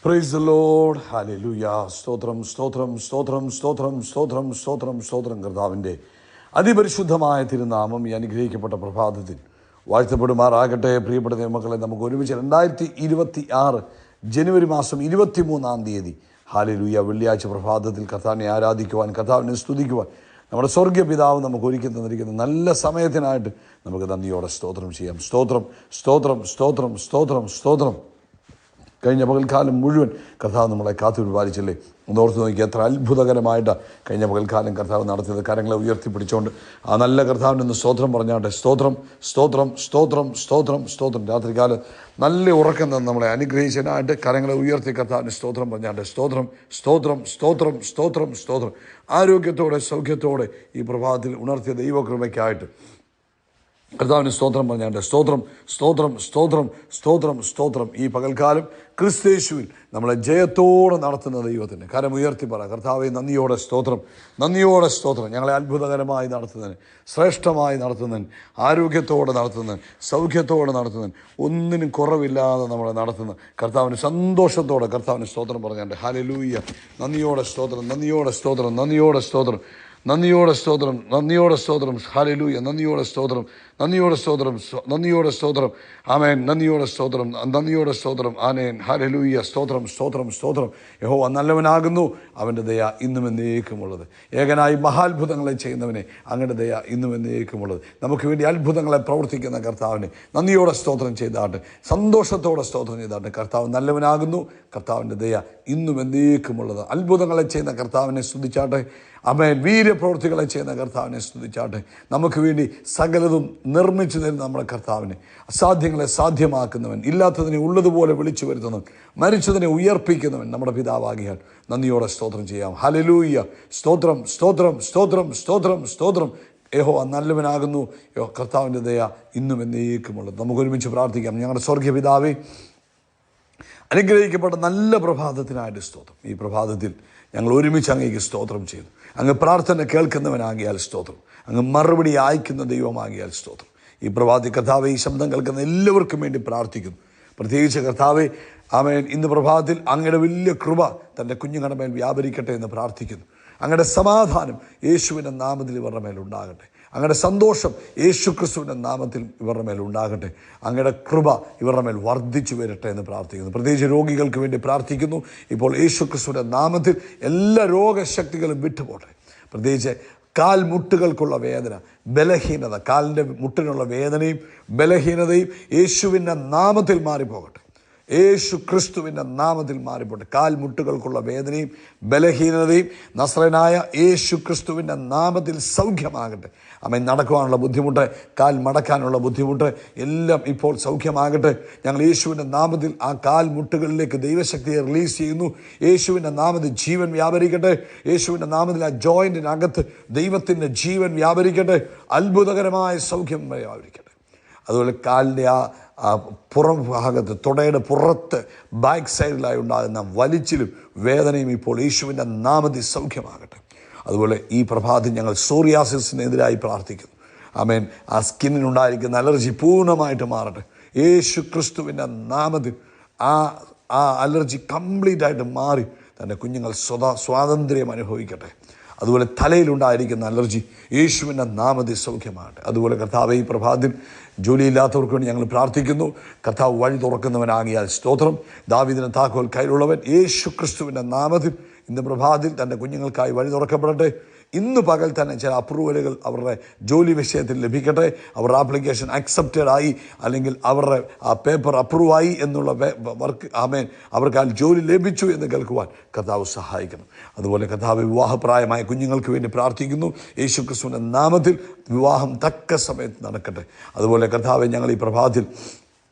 Praise the Lord. Hallelujah. സ്തോത്രം സ്തോത്രം സ്തോത്രം സ്തോത്രം സ്തോത്രം സ്തോത്രം സ്തോത്രം. കർത്താവിൻ്റെ അതിപരിശുദ്ധമായ തിരുനാമം ഈ അനുഗ്രഹിക്കപ്പെട്ട പ്രഭാതത്തിൽ വാഴ്ത്തപ്പെടുമാറാകട്ടെ. പ്രിയപ്പെട്ട ദൈവമക്കളെ, നമുക്ക് ഒരുമിച്ച് 2026 ജനുവരി മാസം 23-ാം തീയതി ഹല്ലേലൂയ വെള്ളിയാഴ്ച പ്രഭാതത്തിൽ കർത്താവിനെ ആരാധിക്കുവാൻ, കർത്താവിനെ സ്തുതിക്കുവാൻ നമ്മുടെ സ്വർഗീയ പിതാവ് നമുക്ക് ഒരുക്കി തന്നിരിക്കുന്ന നല്ല സമയത്തിനായിട്ട് നമുക്ക് നന്ദിയോടെ സ്തോത്രം ചെയ്യാം. സ്തോത്രം സ്തോത്രം സ്തോത്രം സ്തോത്രം സ്തോത്രം. കഴിഞ്ഞ പകൽക്കാലം മുഴുവൻ കർത്താവ് നമ്മളെ കാത്തു പരിപാലിച്ചില്ലേ? ഒന്നോർത്ത് നോക്കി എത്ര അത്ഭുതകരമായിട്ട് കഴിഞ്ഞ പകൽക്കാലം കർത്താവ് നടത്തിയത്. കരങ്ങളെ ഉയർത്തിപ്പിടിച്ചുകൊണ്ട് ആ നല്ല കർത്താവിൻ്റെ ഒന്ന് സ്തോത്രം പറഞ്ഞാട്ടെ. സ്തോത്രം സ്തോത്രം സ്തോത്രം സ്തോത്രം സ്തോത്രം. രാത്രികാലം നല്ല ഉറക്കം തന്നെ നമ്മളെ അനുഗ്രഹിച്ചതിനായിട്ട് കരങ്ങളെ ഉയർത്തി കർത്താവിന് സ്തോത്രം പറഞ്ഞാട്ടെ. സ്തോത്രം സ്തോത്രം സ്തോത്രം സ്തോത്രം സ്തോത്രം. ആരോഗ്യത്തോടെ സൗഖ്യത്തോടെ ഈ പ്രഭാതത്തിൽ ഉണർത്തിയ ദൈവകൃപയ്ക്കായിട്ട് കർത്താവിന് സ്തോത്രം പറഞ്ഞാണ്ട്. സ്തോത്രം സ്തോത്രം സ്തോത്രം സ്തോത്രം സ്തോത്രം. ഈ പകൽക്കാലം ക്രിസ്തയേശുവിൽ നമ്മളെ ജയത്തോടെ നടത്തുന്ന ദൈവത്തിന് കരം ഉയർത്തി പറ, കർത്താവെ നന്ദിയോടെ സ്തോത്രം, നന്ദിയോടെ സ്തോത്രം. ഞങ്ങളെ അത്ഭുതകരമായി നടത്തുന്നതിന്, ശ്രേഷ്ഠമായി നടത്തുന്നതിന്, ആരോഗ്യത്തോടെ നടത്തുന്നതിന്, സൗഖ്യത്തോടെ നടത്തുന്നതിന്, ഒന്നിനും കുറവില്ലാതെ നമ്മളെ നടത്തുന്ന കർത്താവിന് സന്തോഷത്തോടെ കർത്താവിന് സ്തോത്രം പറഞ്ഞാണ്ട്. ഹല്ലേലൂയ. നന്ദിയോടെ സ്തോത്രം, നന്ദിയോടെ സ്തോത്രം, നന്ദിയോടെ സ്തോത്രം, നന്ദിയോടെ സ്തോത്രം, നന്ദിയോടെ സ്തോത്രം. ഹല്ലേലൂയ. നന്ദിയോടെ സ്തോത്രം, നന്ദിയോടെ സ്തോത്രം, നന്ദിയോടെ സ്തോത്രം. ആമേൻ. നന്ദിയോടെ സ്തോത്രം, നന്ദിയോടെ സ്തോത്രം. ആമേൻ. ഹല്ലേലൂയ. സ്തോത്രം സ്തോത്രം സ്തോത്രം. യഹോവ നല്ലവനാകുന്നു, അവൻ്റെ ദയ ഇന്നും എന്നേക്കുമുള്ളത്. ഏകനായി മഹാത്ഭുതങ്ങളെ ചെയ്യുന്നവനെ, അങ്ങയുടെ ദയ ഇന്നും എന്നേക്കുമുള്ളത്. നമുക്ക് വേണ്ടി അത്ഭുതങ്ങളെ പ്രവർത്തിക്കുന്ന കർത്താവിനെ നന്ദിയോടെ സ്തോത്രം ചെയ്താട്ടെ, സന്തോഷത്തോടെ സ്തോത്രം ചെയ്താട്ടെ. കർത്താവ് നല്ലവനാകുന്നു, കർത്താവിൻ്റെ ദയ ഇന്നും എന്നേക്കുമുള്ളത്. അത്ഭുതങ്ങളെ ചെയ്യുന്ന കർത്താവിനെ സ്തുതിച്ചാട്ടെ. ആമേൻ. വീര്യപ്രവൃത്തികളെ ചെയ്യുന്ന കർത്താവിനെ സ്തുതിച്ചാട്ടെ. നമുക്ക് വേണ്ടി സകലതും നിർമ്മിച്ചു തരുന്ന നമ്മുടെ കർത്താവിനെ, അസാധ്യങ്ങളെ സാധ്യമാക്കുന്നവൻ, ഇല്ലാത്തതിനെ ഉള്ളതുപോലെ വിളിച്ചു വരുത്തുന്നവൻ, മരിച്ചതിനെ ഉയർപ്പിക്കുന്നവൻ നമ്മുടെ പിതാവാകിയാൽ നന്ദിയോടെ സ്തോത്രം ചെയ്യാം. ഹല്ലേലൂയ. സ്തോത്രം സ്തോത്രം സ്തോത്രം സ്തോത്രം സ്തോത്രം. യഹോവ നല്ലവനാകുന്നു, കർത്താവിൻ്റെ ദയ ഇന്നും എന്നേക്കുമുള്ളത്. നമുക്ക് ഒരുമിച്ച് പ്രാർത്ഥിക്കാം. ഞങ്ങളുടെ സ്വർഗീയ പിതാവേ, അനുഗ്രഹിക്കപ്പെട്ട നല്ല പ്രഭാതത്തിനായിട്ട് സ്തോത്രം. ഈ പ്രഭാതത്തിൽ ഞങ്ങൾ ഒരുമിച്ച് അങ്ങേക്ക് സ്തോത്രം ചെയ്യുന്നു. അങ്ങ് പ്രാർത്ഥന കേൾക്കുന്നവനാകിയാൽ സ്തോത്രം, അങ്ങ് മറുപടി അയക്കുന്ന ദൈവമാകിയാൽ സ്തോത്രം. ഈ പ്രഭാതി കർത്താവെ, ഈ ശബ്ദം കേൾക്കുന്ന എല്ലാവർക്കും വേണ്ടി പ്രാർത്ഥിക്കുന്നു. പ്രത്യേകിച്ച് കർത്താവെ, ആമേൻ, ഇന്ന് പ്രഭാതത്തിൽ അങ്ങയുടെ വലിയ കൃപ തൻ്റെ കുഞ്ഞുങ്ങളുടെ മേൽ വ്യാപരിക്കട്ടെ എന്ന് പ്രാർത്ഥിക്കുന്നു. അങ്ങയുടെ സമാധാനം യേശുവിൻ്റെ നാമത്തിൽ ഇവരുടെ മേൽ ഉണ്ടാകട്ടെ. അങ്ങയുടെ സന്തോഷം യേശു ക്രിസ്തുവിൻ്റെ നാമത്തിൽ ഇവരുടെ മേൽ ഉണ്ടാകട്ടെ. അങ്ങയുടെ കൃപ ഇവരുടെ മേൽ വർദ്ധിച്ചു വരട്ടെ എന്ന് പ്രാർത്ഥിക്കുന്നു. പ്രത്യേകിച്ച് രോഗികൾക്ക് വേണ്ടി പ്രാർത്ഥിക്കുന്നു. ഇപ്പോൾ യേശു ക്രിസ്തുവിൻ്റെ നാമത്തിൽ എല്ലാ രോഗശക്തികളും വിട്ടുപോട്ടെ. പ്രത്യേകിച്ച് കാൽ മുട്ടുകൾക്കുള്ള വേദന, ബലഹീനത, കാലിൻ്റെ മുട്ടിനുള്ള വേദനയും ബലഹീനതയും യേശുവിൻ്റെ നാമത്തിൽ മാറിപ്പോകട്ടെ. യേശു ക്രിസ്തുവിൻ്റെ നാമത്തിൽ മാറിപ്പോട്ടെ. കാൽ മുട്ടുകൾക്കുള്ള വേദനയും ബലഹീനതയും നസ്രനായ യേശു ക്രിസ്തുവിൻ്റെ നാമത്തിൽ സൗഖ്യമാകട്ടെ. ആമേൻ. നടക്കുവാനുള്ള ബുദ്ധിമുട്ട്, കാൽ മടക്കാനുള്ള ബുദ്ധിമുട്ട് എല്ലാം ഇപ്പോൾ സൗഖ്യമാകട്ടെ. ഞങ്ങൾ യേശുവിൻ്റെ നാമത്തിൽ ആ കാൽ മുട്ടുകളിലേക്ക് ദൈവശക്തിയെ റിലീസ് ചെയ്യുന്നു. യേശുവിൻ്റെ നാമത്തിൽ ജീവൻ വ്യാപരിക്കട്ടെ. യേശുവിൻ്റെ നാമത്തിൽ ആ ജോയിൻറ്റിനകത്ത് ദൈവത്തിൻ്റെ ജീവൻ വ്യാപരിക്കട്ടെ. അത്ഭുതകരമായ സൗഖ്യം വ്യാപരിക്കട്ടെ. അതുപോലെ കാലിൻ്റെ ആ പുറം ഭാഗത്ത്, തുടയുടെ പുറത്ത് ബാക്ക് സൈഡിലായി ഉണ്ടാകുന്ന വലിച്ചിലും വേദനയും ഇപ്പോൾ യേശുവിൻ്റെ നാമത്തിൽ സൗഖ്യമാകട്ടെ. അതുപോലെ ഈ പ്രഭാതം ഞങ്ങൾ സോറിയാസിസിനെതിരായി പ്രാർത്ഥിക്കുന്നു. ആമേൻ. ആ സ്കിന്നിനുണ്ടായിരിക്കുന്ന അലർജി പൂർണ്ണമായിട്ട് മാറട്ടെ. യേശു ക്രിസ്തുവിൻ്റെ നാമത്തിൽ ആ അലർജി കംപ്ലീറ്റ് ആയിട്ട് മാറി തൻ്റെ കുഞ്ഞുങ്ങൾ സ്വാതന്ത്ര്യം അനുഭവിക്കട്ടെ. അതുപോലെ തലയിലുണ്ടായിരിക്കുന്ന അലർജി യേശുവിൻ്റെ നാമത്തിൽ സൗഖ്യമാകട്ടെ. അതുപോലെ കർത്താവ്, ഈ പ്രഭാതത്തിൽ ജോലിയില്ലാത്തവർക്ക് വേണ്ടി ഞങ്ങൾ പ്രാർത്ഥിക്കുന്നു. കർത്താവ് വഴി തുറക്കുന്നവനാകിയാൽ സ്തോത്രം. ദാവീദിന് താക്കോൽ കയ്യിലുള്ളവൻ യേശു ക്രിസ്തുവിൻ്റെ നാമത്തിൽ ഇന്ന് പ്രഭാതത്തിൽ തൻ്റെ കുഞ്ഞുങ്ങൾക്കായി വഴി തുറക്കപ്പെടട്ടെ. ഇന്ന് പകൽ തന്നെ ചില അപ്രൂവലുകൾ അവരുടെ ജോലി വിഷയത്തിൽ ലഭിക്കട്ടെ. അവരുടെ ആപ്ലിക്കേഷൻ അക്സെപ്റ്റഡ് ആയി, അല്ലെങ്കിൽ അവരുടെ ആ പേപ്പർ അപ്രൂവായി എന്നുള്ള വർക്ക്, ആമേൻ, അവർക്ക് ആ ജോലി ലഭിച്ചു എന്ന് കേൾക്കുവാൻ കർത്താവ് സഹായിക്കണം. അതുപോലെ കർത്താവ്, വിവാഹപ്രായമായ കുഞ്ഞുങ്ങൾക്ക് വേണ്ടി പ്രാർത്ഥിക്കുന്നു. യേശു ക്രിസ്തുവിൻ്റെ നാമത്തിൽ വിവാഹം തക്ക സമയത്ത് നടക്കട്ടെ. അതുപോലെ കർത്താവ്, ഞങ്ങൾ ഈ പ്രഭാതത്തിൽ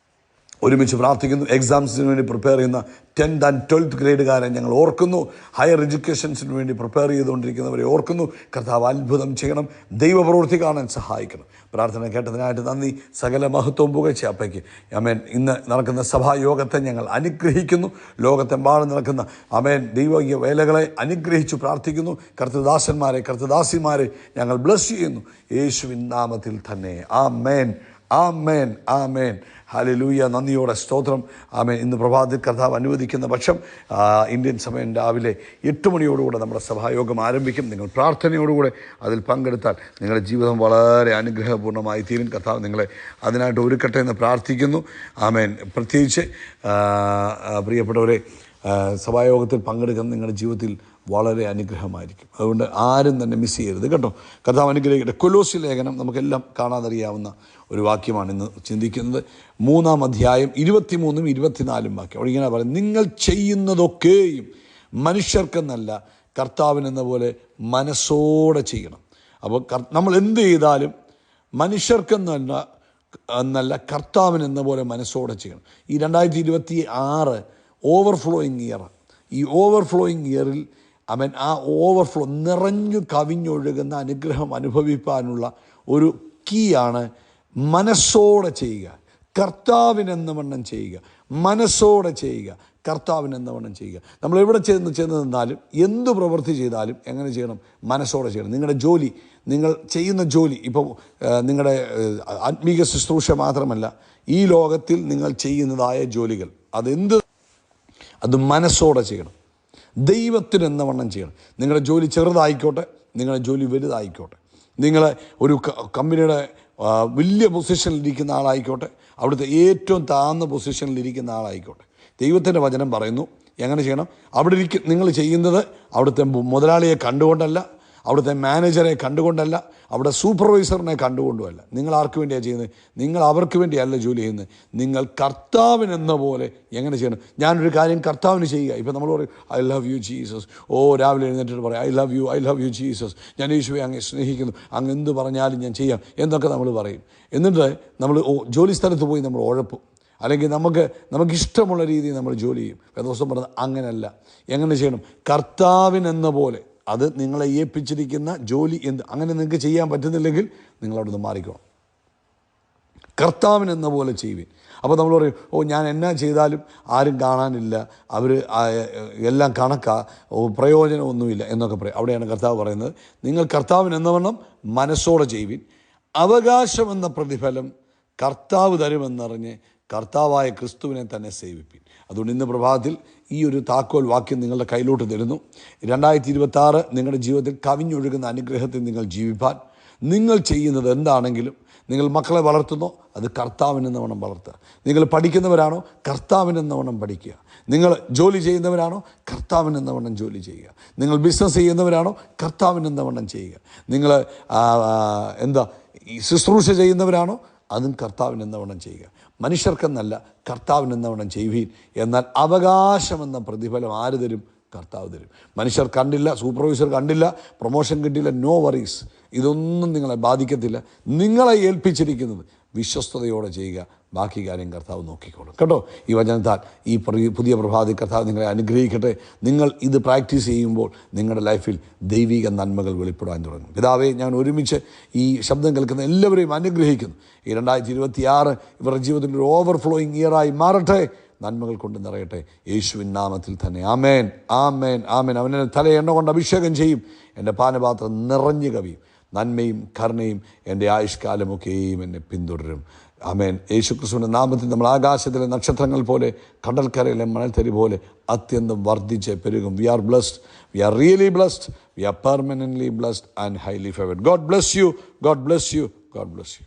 ഒരുമിച്ച് പ്രാർത്ഥിക്കുന്നു. എക്സാംസിന് വേണ്ടി പ്രിപ്പയർ ചെയ്യുന്ന 10th and 12th ഗ്രേഡുകാരെ ഞങ്ങൾ ഓർക്കുന്നു. ഹയർ എഡ്യൂക്കേഷൻസിന് വേണ്ടി പ്രിപ്പയർ ചെയ്തുകൊണ്ടിരിക്കുന്നവരെ ഓർക്കുന്നു. കർത്താവ് അത്ഭുതം ചെയ്യണം, ദൈവപ്രവൃത്തി കാണാൻ സഹായിക്കണം. പ്രാർത്ഥന കേട്ടതിനായിട്ട് നന്ദി. സകല മഹത്വവും പുകഴ്ച അപ്പയ്ക്ക്. ആമേൻ. ഇന്ന് നടക്കുന്ന സഭായോഗത്തെ ഞങ്ങൾ അനുഗ്രഹിക്കുന്നു. ലോകത്തെമ്പാടും നടക്കുന്ന ആമേൻ ദൈവിക വേലകളെ അനുഗ്രഹിച്ചു പ്രാർത്ഥിക്കുന്നു. കർത്തൃദാസന്മാരെ, കർത്തൃദാസിമാരെ ഞങ്ങൾ ബ്ലസ് ചെയ്യുന്നു യേശുവിൻ നാമത്തിൽ തന്നെ. ആമേൻ, ആമേൻ, ആമേൻ. ഹല്ലേലൂയ. നന്ദിയോടെ സ്തോത്രം. ആമേൻ. ഇന്ന് പ്രഭാതത്തിൽ കർത്താവ് അനുവദിക്കുന്ന പക്ഷം ഇന്ത്യൻ സമയം രാവിലെ 8 മണിയോടുകൂടെ നമ്മുടെ സഭായോഗം ആരംഭിക്കും. നിങ്ങൾ പ്രാർത്ഥനയോടുകൂടെ അതിൽ പങ്കെടുത്താൽ നിങ്ങളുടെ ജീവിതം വളരെ അനുഗ്രഹപൂർണ്ണമായി തീരും. കർത്താവ് നിങ്ങളെ അതിനായിട്ട് ഒരുക്കട്ടെ എന്ന് പ്രാർത്ഥിക്കുന്നു. ആമേൻ. പ്രത്യേകിച്ച് പ്രിയപ്പെട്ടവരെ, സഭായോഗത്തിൽ പങ്കെടുക്കുന്ന നിങ്ങളുടെ ജീവിതത്തിൽ വളരെ അനുഗ്രഹമായിരിക്കും. അതുകൊണ്ട് ആരും തന്നെ മിസ് ചെയ്യരുത് കേട്ടോ. കർത്താവ് അനുഗ്രഹിക്കട്ടെ. കൊലോസ്യ ലേഖനം നമുക്കെല്ലാം കാണാതറിയാവുന്ന ഒരു വാക്യമാണ് ഇന്ന് ചിന്തിക്കുന്നത്. 3-ാം അധ്യായം 23-ഉം 24-ഉം വാക്യം. അവിടെ ഇങ്ങനെ പറയും, നിങ്ങൾ ചെയ്യുന്നതൊക്കെയും മനുഷ്യർക്കെന്നല്ല കർത്താവിനെന്ന പോലെ മനസ്സോടെ ചെയ്യണം. അപ്പോൾ നമ്മൾ എന്ത് ചെയ്താലും മനുഷ്യർക്കെന്നല്ല കർത്താവിനെന്ന പോലെ മനസ്സോടെ ചെയ്യണം. ഈ 2026 ഓവർഫ്ലോയിങ് ഇയർ. ഈ ഓവർഫ്ലോയിങ് ഇയറിൽ അവൻ ആ ഓവർഫ്ലോ നിറഞ്ഞു കവിഞ്ഞൊഴുകുന്ന അനുഗ്രഹം അനുഭവിപ്പാനുള്ള ഒരു കീയാണ് മനസ്സോടെ ചെയ്യുക, കർത്താവിനെന്ന വണ്ണം ചെയ്യുക. മനസ്സോടെ ചെയ്യുക, കർത്താവിനെന്ന വണ്ണം ചെയ്യുക. നമ്മൾ എവിടെ ചെന്ന് നിന്നാലും എന്തു പ്രവൃത്തി ചെയ്താലും എങ്ങനെ ചെയ്യണം? മനസ്സോടെ ചെയ്യണം. നിങ്ങളുടെ ജോലി, നിങ്ങൾ ചെയ്യുന്ന ജോലി, ഇപ്പോൾ നിങ്ങളുടെ ആത്മീക ശുശ്രൂഷ മാത്രമല്ല, ഈ ലോകത്തിൽ നിങ്ങൾ ചെയ്യുന്നതായ ജോലികൾ അത് മനസ്സോടെ ചെയ്യണം, ദൈവത്തിനെന്ന വണ്ണം ചെയ്യണം. നിങ്ങളുടെ ജോലി ചെറുതായിക്കോട്ടെ, നിങ്ങളുടെ ജോലി വലുതായിക്കോട്ടെ, നിങ്ങൾ ഒരു കമ്പനിയുടെ വലിയ പൊസിഷനിലിരിക്കുന്ന ആളായിക്കോട്ടെ, അവിടുത്തെ ഏറ്റവും താഴ്ന്ന പൊസിഷനിലിരിക്കുന്ന ആളായിക്കോട്ടെ, ദൈവത്തിൻ്റെ വചനം പറയുന്നു എങ്ങനെ ചെയ്യണം. അവിടെ നിങ്ങൾ ചെയ്യുന്നത് അവിടുത്തെ മുതലാളിയെ കണ്ടുകൊണ്ടല്ല, അവിടുത്തെ മാനേജറെ കണ്ടുകൊണ്ടല്ല, അവിടെ സൂപ്പർവൈസറിനെ കണ്ടുകൊണ്ടുമല്ല. നിങ്ങൾ ആർക്ക് വേണ്ടിയാണ് ചെയ്യുന്നത്? നിങ്ങൾ അവർക്ക് വേണ്ടിയല്ല ജോലി ചെയ്യുന്നത്. നിങ്ങൾ കർത്താവിനെന്ന പോലെ എങ്ങനെ ചെയ്യണം? ഞാനൊരു കാര്യം കർത്താവിന് ചെയ്യുക. ഇപ്പം നമ്മൾ പറയും, ഐ ലവ് യു ജീസസ്. രാവിലെ എഴുന്നേറ്റിട്ട് പറയാം, ഐ ലവ് യു ജീസസ്. ഞാൻ യേശുവെ അങ്ങ് സ്നേഹിക്കുന്നു, അങ്ങ് എന്ത് പറഞ്ഞാലും ഞാൻ ചെയ്യാം എന്നൊക്കെ നമ്മൾ പറയും. എന്നിട്ട് നമ്മൾ ജോലി സ്ഥലത്ത് പോയി നമ്മൾ ഉഴപ്പും, അല്ലെങ്കിൽ നമുക്കിഷ്ടമുള്ള രീതിയിൽ നമ്മൾ ജോലി ചെയ്യും. ദിവസം പറഞ്ഞത് അങ്ങനെയല്ല. എങ്ങനെ ചെയ്യണം? കർത്താവിനെന്ന പോലെ. അത് നിങ്ങളെ ഏൽപ്പിച്ചിരിക്കുന്ന ജോലി അങ്ങനെ നിങ്ങൾക്ക് ചെയ്യാൻ പറ്റുന്നില്ലെങ്കിൽ നിങ്ങളവിടെ നിന്ന് മാറിക്കണം. കർത്താവിനെന്ന പോലെ ചെയ്യുവിൻ. അപ്പോൾ നമ്മൾ പറയും, ഞാൻ എന്നാ ചെയ്താലും ആരും കാണാനില്ല, അവർ എല്ലാം കണക്കാ, പ്രയോജനമൊന്നുമില്ല എന്നൊക്കെ പറയും. അവിടെയാണ് കർത്താവ് പറയുന്നത്, നിങ്ങൾ കർത്താവിനെന്നവണ്ണം മനസ്സോടെ ചെയ്യുവിൻ, അവകാശമെന്ന പ്രതിഫലം കർത്താവ് തരുമെന്നറിഞ്ഞ് കർത്താവായ ക്രിസ്തുവിനെ തന്നെ സേവിപ്പിൻ. അതുകൊണ്ട് ഇന്ന് പ്രഭാതത്തിൽ ഈ ഒരു താക്കോൽ വാക്യം നിങ്ങളുടെ കയ്യിലോട്ട് തരുന്നു. 2026 നിങ്ങളുടെ ജീവിതത്തിൽ കവിഞ്ഞൊഴുകുന്ന അനുഗ്രഹത്തിൽ നിങ്ങൾ ജീവിപ്പാൻ, നിങ്ങൾ ചെയ്യുന്നത് എന്താണെങ്കിലും, നിങ്ങൾ മക്കളെ വളർത്തുന്നോ അത് കർത്താവിനെന്നവണ്ണം വളർത്തുക. നിങ്ങൾ പഠിക്കുന്നവരാണോ കർത്താവിനെന്നവണ്ണം പഠിക്കുക. നിങ്ങൾ ജോലി ചെയ്യുന്നവരാണോ കർത്താവിനെന്നവണ്ണം ജോലി ചെയ്യുക. നിങ്ങൾ ബിസിനസ് ചെയ്യുന്നവരാണോ കർത്താവിനെന്നവണ്ണം ചെയ്യുക. നിങ്ങൾ ഈ ശുശ്രൂഷ ചെയ്യുന്നവരാണോ അതും കർത്താവിനെന്നവണ്ണം ചെയ്യുക. മനുഷ്യർക്കെന്നല്ല കർത്താവിനെന്നവണ്ണം ചെയ്യുവീൻ. എന്നാൽ അവകാശമെന്ന പ്രതിഫലം ആര് തരും? കർത്താവ് തരും. മനുഷ്യർ കണ്ടില്ല, സൂപ്പർവൈസർ കണ്ടില്ല, പ്രൊമോഷൻ കിട്ടിയില്ല, നോ വറീസ്. ഇതൊന്നും നിങ്ങളെ ബാധിക്കത്തില്ല. നിങ്ങളെ ഏൽപ്പിച്ചിരിക്കുന്നത് വിശ്വസ്തയോടെ ചെയ്യുക, ബാക്കി കാര്യം കർത്താവ് നോക്കിക്കോളും കേട്ടോ. ഈ വചനത്താൽ ഈ പുതിയ പ്രഭാതത്തിൽ കർത്താവ് നിങ്ങളെ അനുഗ്രഹിക്കട്ടെ. നിങ്ങൾ ഇത് പ്രാക്ടീസ് ചെയ്യുമ്പോൾ നിങ്ങളുടെ ലൈഫിൽ ദൈവിക നന്മകൾ വെളിപ്പെടാൻ തുടങ്ങും. പിതാവേ, ഞാൻ ഒരുമിച്ച് ഈ ശബ്ദം കേൾക്കുന്ന എല്ലാവരെയും അനുഗ്രഹിക്കുന്നു. ഈ 2026 ഇവരുടെ ജീവിതത്തിൽ ഒരു ഓവർഫ്ലോയിങ് ഇയറായി മാറട്ടെ, നന്മകൾ കൊണ്ട് നിറയട്ടെ, യേശുവിൻ നാമത്തിൽ തന്നെ. ആമേൻ, ആമേൻ, ആമേൻ. അവനെ തല എണ്ണ കൊണ്ട് അഭിഷേകം ചെയ്യും, എൻ്റെ പാനപാത്രം നിറഞ്ഞു കവിയും, നന്മയും കരുണയും എൻ്റെ ആയുഷ്കാലമൊക്കെയും എന്നെ പിന്തുടരും. ആമേൻ. യേശുക്രിസ്തുവിൻ്റെ നാമത്തിൽ നമ്മൾ ആകാശത്തിലെ നക്ഷത്രങ്ങൾ പോലെ, കടൽക്കരയിലെ മണൽത്തരി പോലെ അത്യന്തം വർദ്ധിച്ച് പെരുകും. We are blessed, we are really blessed, we are permanently blessed and highly favoured. God bless you, God bless you, God bless U.